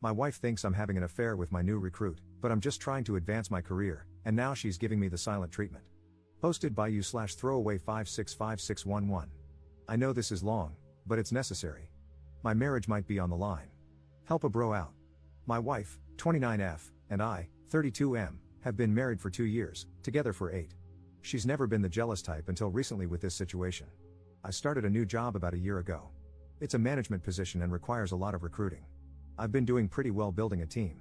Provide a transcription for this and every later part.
My wife thinks I'm having an affair with my new recruit, but I'm just trying to advance my career, and now she's giving me the silent treatment. Posted by you/throwaway565611. I know this is long, but it's necessary. My marriage might be on the line. Help a bro out. My wife, 29F, and I, 32M, have been married for 2 years, together for 8. She's never been the jealous type until recently with this situation. I started a new job about a year ago. It's a management position and requires a lot of recruiting. I've been doing pretty well building a team.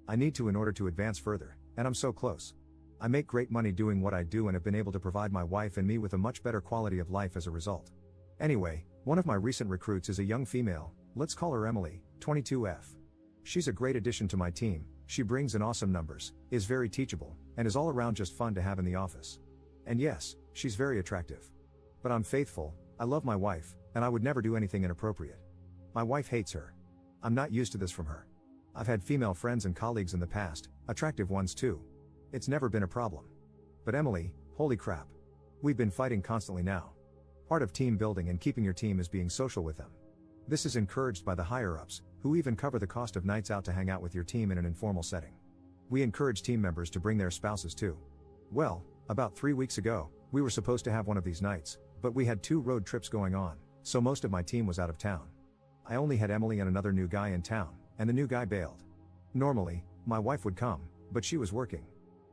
I need to in order to advance further, and I'm so close. I make great money doing what I do and have been able to provide my wife and me with a much better quality of life as a result. Anyway, one of my recent recruits is a young female, let's call her Emily, 22F. She's a great addition to my team, she brings in awesome numbers, is very teachable, and is all around just fun to have in the office. And yes, she's very attractive. But I'm faithful, I love my wife, and I would never do anything inappropriate. My wife hates her. I'm not used to this from her. I've had female friends and colleagues in the past, attractive ones too. It's never been a problem. But Emily, holy crap. We've been fighting constantly now. Part of team building and keeping your team is being social with them. This is encouraged by the higher-ups, who even cover the cost of nights out to hang out with your team in an informal setting. We encourage team members to bring their spouses too. Well, about 3 weeks ago, we were supposed to have one of these nights, but we had 2 road trips going on, so most of my team was out of town. I only had Emily and another new guy in town, and the new guy bailed. Normally, my wife would come, but she was working.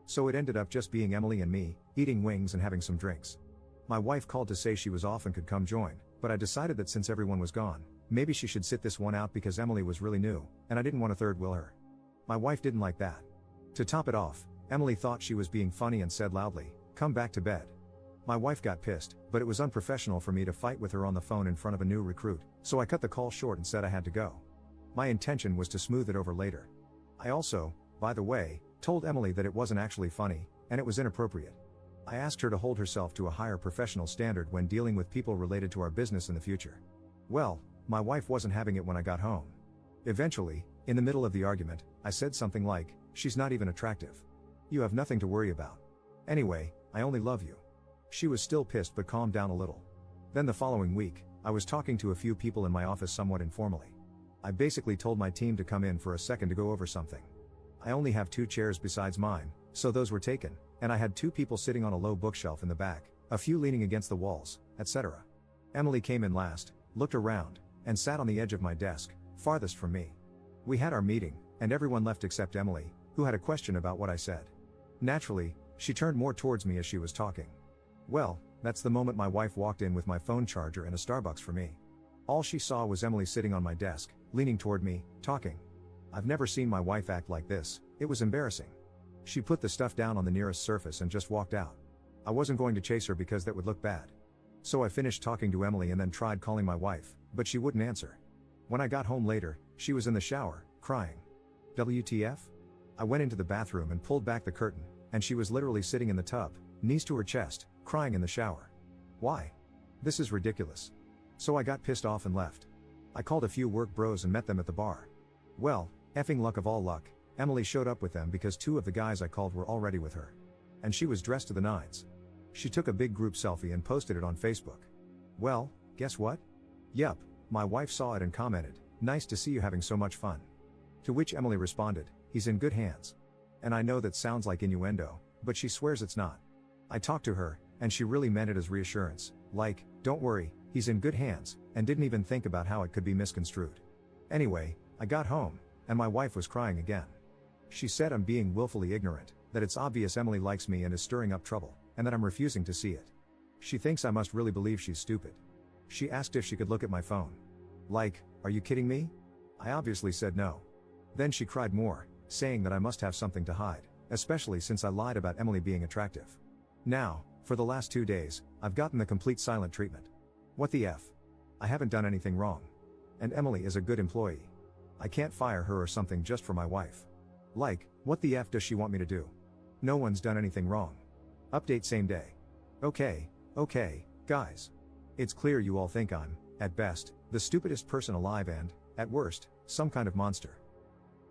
So it ended up just being Emily and me, eating wings and having some drinks. My wife called to say she was off and could come join, but I decided that since everyone was gone, maybe she should sit this one out because Emily was really new, and I didn't want to third wheel her. My wife didn't like that. To top it off, Emily thought she was being funny and said loudly, "Come back to bed." My wife got pissed, but it was unprofessional for me to fight with her on the phone in front of a new recruit, so I cut the call short and said I had to go. My intention was to smooth it over later. I also, by the way, told Emily that it wasn't actually funny, and it was inappropriate. I asked her to hold herself to a higher professional standard when dealing with people related to our business in the future. Well, my wife wasn't having it when I got home. Eventually, in the middle of the argument, I said something like, "She's not even attractive. You have nothing to worry about. Anyway, I only love you." She was still pissed but calmed down a little. Then the following week, I was talking to a few people in my office somewhat informally. I basically told my team to come in for a second to go over something. I only have 2 chairs besides mine, so those were taken, and I had 2 people sitting on a low bookshelf in the back, a few leaning against the walls, etc. Emily came in last, looked around, and sat on the edge of my desk, farthest from me. We had our meeting, and everyone left except Emily, who had a question about what I said. Naturally, she turned more towards me as she was talking. Well, that's the moment my wife walked in with my phone charger and a Starbucks for me. All she saw was Emily sitting on my desk, leaning toward me, talking. I've never seen my wife act like this, it was embarrassing. She put the stuff down on the nearest surface and just walked out. I wasn't going to chase her because that would look bad. So I finished talking to Emily and then tried calling my wife, but she wouldn't answer. When I got home later, she was in the shower, crying. WTF? I went into the bathroom and pulled back the curtain, and she was literally sitting in the tub, knees to her chest, crying in the shower. Why? This is ridiculous. So I got pissed off and left. I called a few work bros and met them at the bar. Well, effing luck of all luck, Emily showed up with them because 2 of the guys I called were already with her. And she was dressed to the nines. She took a big group selfie and posted it on Facebook. Well, guess what? Yup, my wife saw it and commented, "Nice to see you having so much fun." To which Emily responded, "He's in good hands." And I know that sounds like innuendo, but she swears it's not. I talked to her, and she really meant it as reassurance, like, "Don't worry, he's in good hands," and didn't even think about how it could be misconstrued. Anyway, I got home, and my wife was crying again. She said I'm being willfully ignorant, that it's obvious Emily likes me and is stirring up trouble, and that I'm refusing to see it. She thinks I must really believe she's stupid. She asked if she could look at my phone. Like, are you kidding me? I obviously said no. Then she cried more, saying that I must have something to hide, especially since I lied about Emily being attractive. Now, for the last 2 days, I've gotten the complete silent treatment. What the F? I haven't done anything wrong. And Emily is a good employee. I can't fire her or something just for my wife. Like, what the F does she want me to do? No one's done anything wrong. Update same day. Okay, guys. It's clear you all think I'm, at best, the stupidest person alive and, at worst, some kind of monster.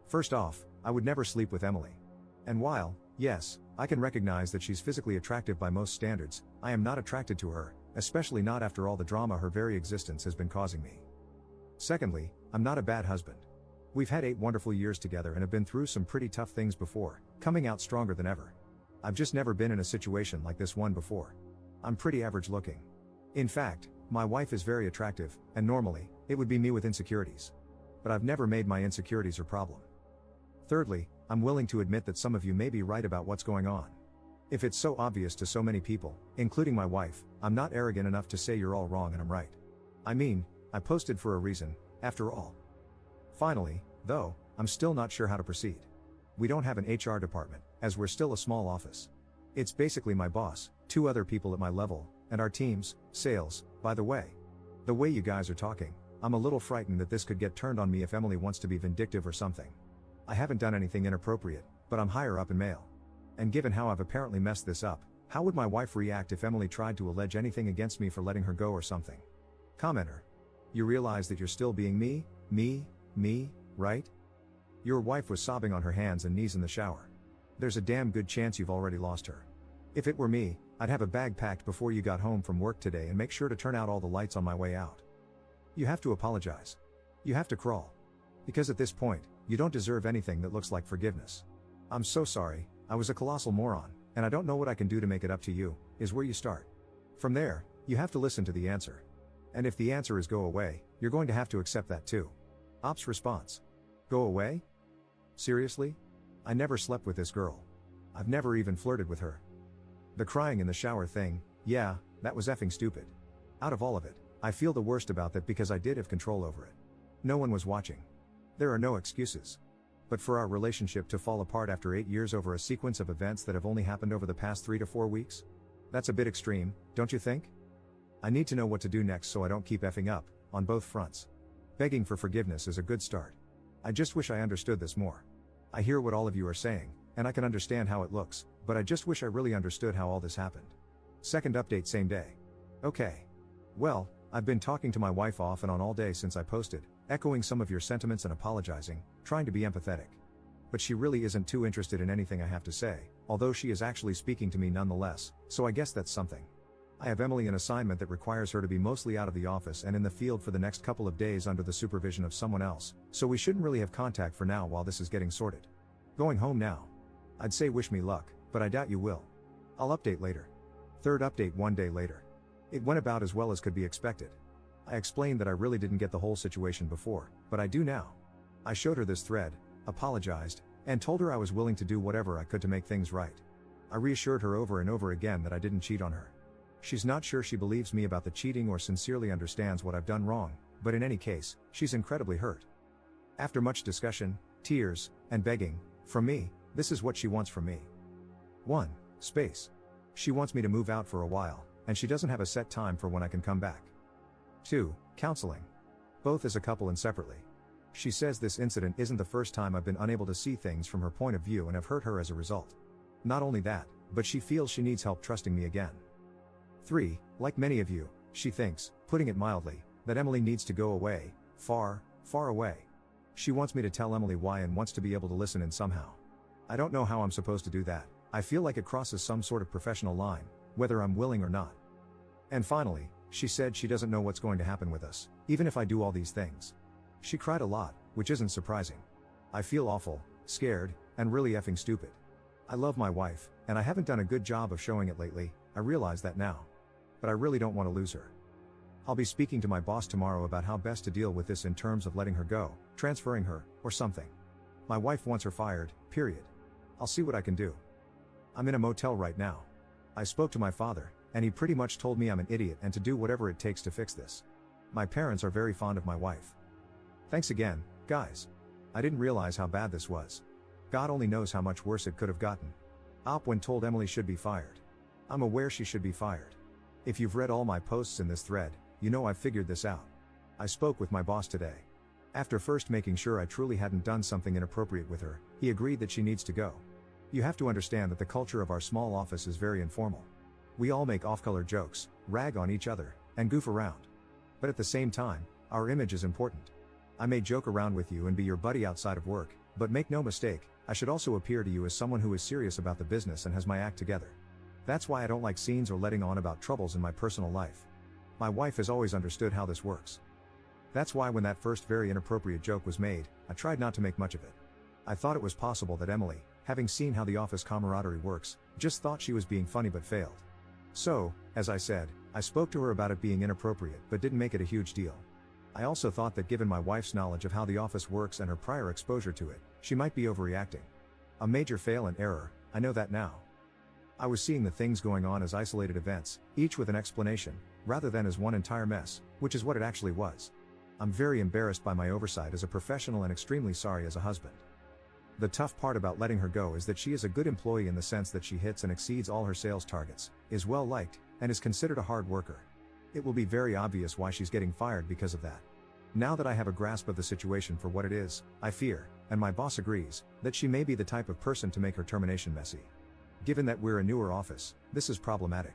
First off, I would never sleep with Emily. And while, yes, I can recognize that she's physically attractive by most standards, I am not attracted to her, especially not after all the drama her very existence has been causing me. Secondly, I'm not a bad husband. We've had 8 wonderful years together and have been through some pretty tough things before, coming out stronger than ever. I've just never been in a situation like this one before. I'm pretty average looking. In fact, my wife is very attractive, and normally, it would be me with insecurities. But I've never made my insecurities her problem. Thirdly, I'm willing to admit that some of you may be right about what's going on. If it's so obvious to so many people, including my wife, I'm not arrogant enough to say you're all wrong and I'm right. I mean, I posted for a reason, after all. Finally, though, I'm still not sure how to proceed. We don't have an HR department, as we're still a small office. It's basically my boss, 2 other people at my level, and our teams, sales, by the way. The way you guys are talking, I'm a little frightened that this could get turned on me if Emily wants to be vindictive or something. I haven't done anything inappropriate, but I'm higher up in mail. And given how I've apparently messed this up, how would my wife react if Emily tried to allege anything against me for letting her go or something? Commenter. You realize that you're still being me, right? Your wife was sobbing on her hands and knees in the shower. There's a damn good chance you've already lost her. If it were me, I'd have a bag packed before you got home from work today and make sure to turn out all the lights on my way out. You have to apologize. You have to crawl. Because at this point, you don't deserve anything that looks like forgiveness. I'm so sorry, I was a colossal moron, and I don't know what I can do to make it up to you, is where you start. From there, you have to listen to the answer. And if the answer is go away, you're going to have to accept that too. Ops response. Go away? Seriously? I never slept with this girl. I've never even flirted with her. The crying in the shower thing, yeah, that was effing stupid. Out of all of it, I feel the worst about that because I did have control over it. No one was watching. There are no excuses. But for our relationship to fall apart after 8 years over a sequence of events that have only happened over the past 3 to 4 weeks? That's a bit extreme, don't you think? I need to know what to do next so I don't keep effing up, on both fronts. Begging for forgiveness is a good start. I just wish I understood this more. I hear what all of you are saying, and I can understand how it looks, but I just wish I really understood how all this happened. Second update same day. Okay. Well, I've been talking to my wife off and on all day since I posted, echoing some of your sentiments and apologizing, trying to be empathetic. But she really isn't too interested in anything I have to say, although she is actually speaking to me nonetheless, so I guess that's something. I have Emily an assignment that requires her to be mostly out of the office and in the field for the next couple of days under the supervision of someone else, so we shouldn't really have contact for now while this is getting sorted. Going home now. I'd say wish me luck, but I doubt you will. I'll update later. Third update 1 day later. It went about as well as could be expected. I explained that I really didn't get the whole situation before, but I do now. I showed her this thread, apologized, and told her I was willing to do whatever I could to make things right. I reassured her over and over again that I didn't cheat on her. She's not sure she believes me about the cheating or sincerely understands what I've done wrong, but in any case, she's incredibly hurt. After much discussion, tears, and begging, from me, this is what she wants from me. 1. Space. She wants me to move out for a while, and she doesn't have a set time for when I can come back. 2. Counseling. Both as a couple and separately. She says this incident isn't the first time I've been unable to see things from her point of view and have hurt her as a result. Not only that, but she feels she needs help trusting me again. 3. Like many of you, she thinks, putting it mildly, that Emily needs to go away, far, far away. She wants me to tell Emily why and wants to be able to listen in somehow. I don't know how I'm supposed to do that. I feel like it crosses some sort of professional line, whether I'm willing or not. And finally, she said she doesn't know what's going to happen with us, even if I do all these things. She cried a lot, which isn't surprising. I feel awful, scared, and really effing stupid. I love my wife, and I haven't done a good job of showing it lately, I realize that now. But I really don't want to lose her. I'll be speaking to my boss tomorrow about how best to deal with this in terms of letting her go, transferring her, or something. My wife wants her fired, period. I'll see what I can do. I'm in a motel right now. I spoke to my father, and he pretty much told me I'm an idiot and to do whatever it takes to fix this. My parents are very fond of my wife. Thanks again, guys. I didn't realize how bad this was. God only knows how much worse it could have gotten. Op when told Emily should be fired. I'm aware she should be fired. If you've read all my posts in this thread, you know I've figured this out. I spoke with my boss today. After first making sure I truly hadn't done something inappropriate with her, he agreed that she needs to go. You have to understand that the culture of our small office is very informal. We all make off-color jokes, rag on each other, and goof around. But at the same time, our image is important. I may joke around with you and be your buddy outside of work, but make no mistake, I should also appear to you as someone who is serious about the business and has my act together. That's why I don't like scenes or letting on about troubles in my personal life. My wife has always understood how this works. That's why when that first very inappropriate joke was made, I tried not to make much of it. I thought it was possible that Emily, having seen how the office camaraderie works, just thought she was being funny but failed. So, as I said, I spoke to her about it being inappropriate but didn't make it a huge deal. I also thought that given my wife's knowledge of how the office works and her prior exposure to it, she might be overreacting. A major fail and error, I know that now. I was seeing the things going on as isolated events, each with an explanation, rather than as one entire mess, which is what it actually was. I'm very embarrassed by my oversight as a professional and extremely sorry as a husband. The tough part about letting her go is that she is a good employee in the sense that she hits and exceeds all her sales targets, is well liked, and is considered a hard worker. It will be very obvious why she's getting fired because of that. Now that I have a grasp of the situation for what it is, I fear, and my boss agrees, that she may be the type of person to make her termination messy. Given that we're a newer office, this is problematic.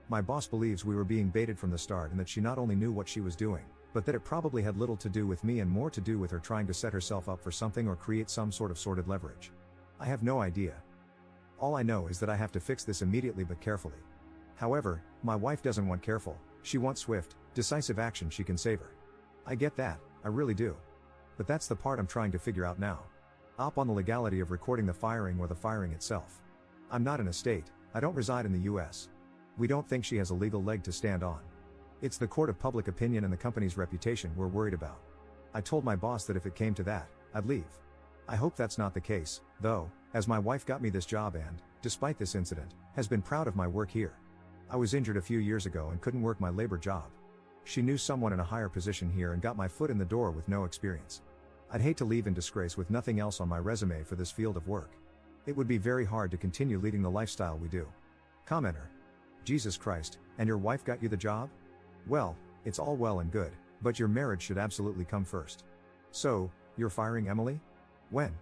My boss believes we were being baited from the start and that she not only knew what she was doing, but that it probably had little to do with me and more to do with her trying to set herself up for something or create some sort of sordid leverage. I have no idea. All I know is that I have to fix this immediately but carefully. However, my wife doesn't want careful, she wants swift, decisive action she can save her. I get that, I really do. But that's the part I'm trying to figure out now. Op on the legality of recording the firing or the firing itself. I'm not in a state, I don't reside in the US. We don't think she has a legal leg to stand on. It's the court of public opinion and the company's reputation we're worried about. I told my boss that if it came to that, I'd leave. I hope that's not the case, though, as my wife got me this job and, despite this incident, has been proud of my work here. I was injured a few years ago and couldn't work my labor job. She knew someone in a higher position here and got my foot in the door with no experience. I'd hate to leave in disgrace with nothing else on my resume for this field of work. It would be very hard to continue leading the lifestyle we do. Commenter. Jesus Christ, and your wife got you the job? Well, it's all well and good, but your marriage should absolutely come first. So, you're firing Emily? When?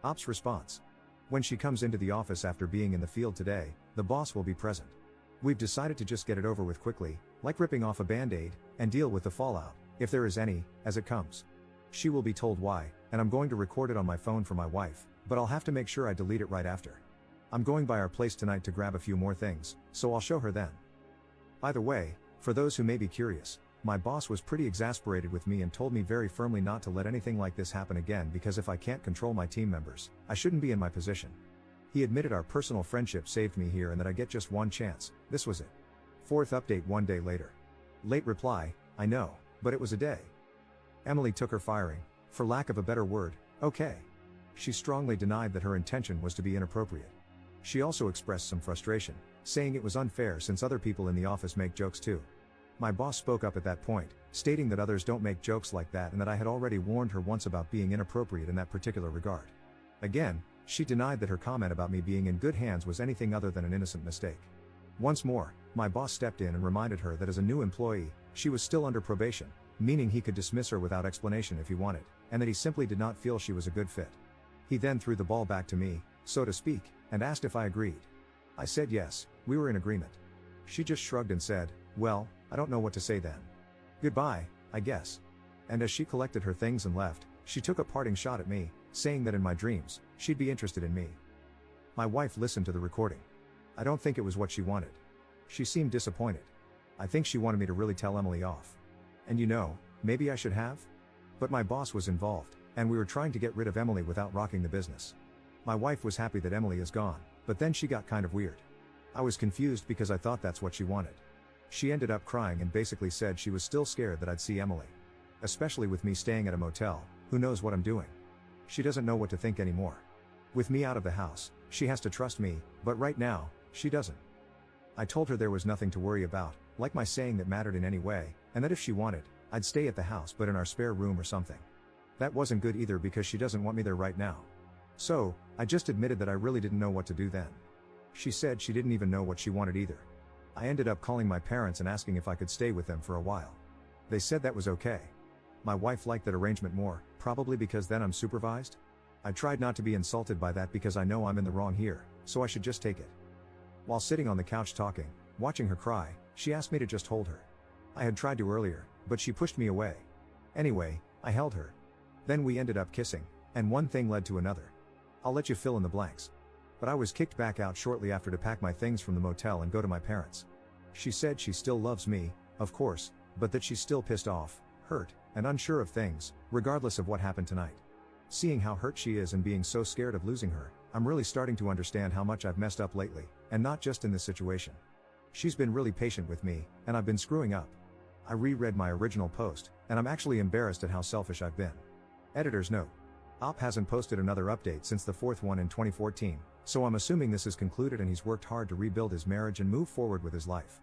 Op's response. When she comes into the office after being in the field today, the boss will be present. We've decided to just get it over with quickly, like ripping off a band-aid, and deal with the fallout, if there is any, as it comes. She will be told why, and I'm going to record it on my phone for my wife, but I'll have to make sure I delete it right after. I'm going by our place tonight to grab a few more things, so I'll show her then. By the way, for those who may be curious, my boss was pretty exasperated with me and told me very firmly not to let anything like this happen again because if I can't control my team members, I shouldn't be in my position. He admitted our personal friendship saved me here and that I get just one chance, this was it. Fourth update 1 day later. Late reply, I know, but it was a day. Emily took her firing, for lack of a better word, okay. She strongly denied that her intention was to be inappropriate. She also expressed some frustration, saying it was unfair since other people in the office make jokes too. My boss spoke up at that point, stating that others don't make jokes like that and that I had already warned her once about being inappropriate in that particular regard. Again, she denied that her comment about me being in good hands was anything other than an innocent mistake. Once more, my boss stepped in and reminded her that as a new employee, she was still under probation, meaning he could dismiss her without explanation if he wanted, and that he simply did not feel she was a good fit. He then threw the ball back to me, so to speak, and asked if I agreed. I said yes, we were in agreement. She just shrugged and said, well, I don't know what to say then. Goodbye, I guess. And as she collected her things and left, she took a parting shot at me, saying that in my dreams, she'd be interested in me. My wife listened to the recording. I don't think it was what she wanted. She seemed disappointed. I think she wanted me to really tell Emily off. And you know, maybe I should have? But my boss was involved, and we were trying to get rid of Emily without rocking the business. My wife was happy that Emily is gone, but then she got kind of weird. I was confused because I thought that's what she wanted. She ended up crying and basically said she was still scared that I'd see Emily. Especially with me staying at a motel, who knows what I'm doing? She doesn't know what to think anymore. With me out of the house, she has to trust me, but right now, she doesn't. I told her there was nothing to worry about, like my saying that mattered in any way, and that if she wanted, I'd stay at the house but in our spare room or something. That wasn't good either because she doesn't want me there right now. So, I just admitted that I really didn't know what to do then. She said she didn't even know what she wanted either. I ended up calling my parents and asking if I could stay with them for a while. They said that was okay. My wife liked that arrangement more, probably because then I'm supervised. I tried not to be insulted by that because I know I'm in the wrong here, so I should just take it. While sitting on the couch talking, watching her cry, she asked me to just hold her. I had tried to earlier, but she pushed me away. Anyway, I held her. Then we ended up kissing, and one thing led to another. I'll let you fill in the blanks. But I was kicked back out shortly after to pack my things from the motel and go to my parents. She said she still loves me, of course, but that she's still pissed off, hurt, and unsure of things, regardless of what happened tonight. Seeing how hurt she is and being so scared of losing her, I'm really starting to understand how much I've messed up lately, and not just in this situation. She's been really patient with me, and I've been screwing up. I reread my original post, and I'm actually embarrassed at how selfish I've been. Editor's note. Op hasn't posted another update since the fourth one in 2014, so I'm assuming this is concluded and he's worked hard to rebuild his marriage and move forward with his life.